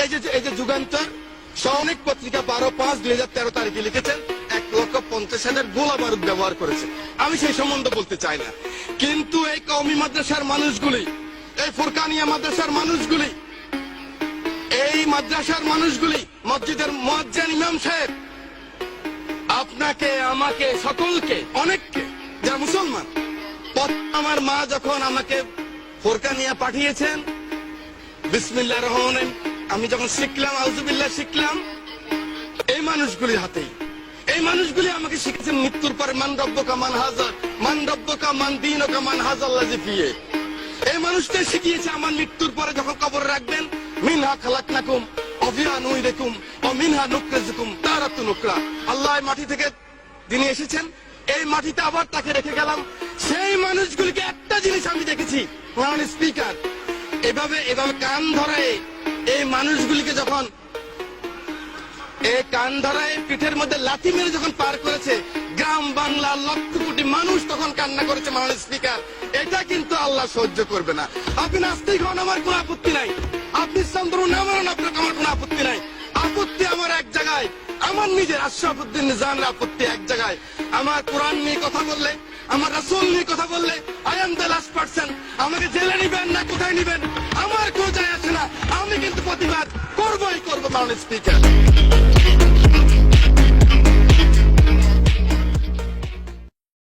এই যে যুগান্তর অনেক পত্রিকা 12/5/2013 তারিখে লিখেছেন 1,50,000 গোলা বারুদ ব্যবহার করেছে। আমি সেই সম্বন্ধে বলতে চাই না, কিন্তু এই কওমি মাদ্রাসার মানুষগুলি, এই ফুরকানিয়া মাদ্রাসার মানুষগুলি, এই মাদ্রাসার মানুষগুলি, মসজিদের মুয়াজ্জিন ইমাম সাহেব, আপনাকে, আমাকে, সকলকে, অনেককে, যারা মুসলমান, আমার মা যখন আমাকে ফুরকানিয়া পাঠিয়েছেন, বিসমিল্লাহির রহমানির রহিম আমি যখন শিখলাম, আউযুবিল্লাহ শিখলাম, এই মানুষগুলির হাতেই। এই মানুষগুলি আমাকে শিখেছেন মৃত্যুর পরে মান রব্বুকা মান হাজা, মান রব্বুকা মান দীনুকা মান হাজাল্লাযী ফিয়ে। এই মানুষটাই শিখিয়েছে আমার মৃত্যুর পরে যখন কবরে রাখবেন, মিনহা খালাকনাকুম ওয়া ফিহা নুইদুকুম ওয়া মিনহা নুখরিজুকুম তারাতুন উখরা। আল্লাহ মাটি থেকে যিনি এসেছেন, এই মাটিতে আবার তাকে রেখে গেলাম। সেই মানুষগুলিকে একটা জিনিস আমি দেখেছি, মাননীয় স্পিকার, এভাবে কান ধরায় এই মানুষগুলিকে যখন এই কান ধরায় পিঠের মধ্যে লাথি মেরে যখন পার করেছে, গ্রাম বাংলার লক্ষ কোটি মানুষ তখন কান্না করেছে। মাননীয় স্পিকার, এটা কিন্তু আল্লাহ সহ্য করবে না। আপনি নাস্তিক হন, আমার কোনো আপত্তি নাই। আপনি ইসলাম ধর্ম না মানেন, আপনার আমার কোনো আপত্তি নাই। আপত্তি আমার এক জায়গায়, আমার নিজের আশরাফুদ্দিন নিজামের আপত্তি এক জায়গায়। আমার কোরআন নিয়ে কথা বললে, আমার রাসূল নিয়ে কথা বললে, I am the last person. আমাকে জেলে নিবেন না কোথায় নিবেন আমার কেউ যায় আসে না। আমি কিন্তু প্রতিবাদ করবই করবো। মাননীয় স্পিকার।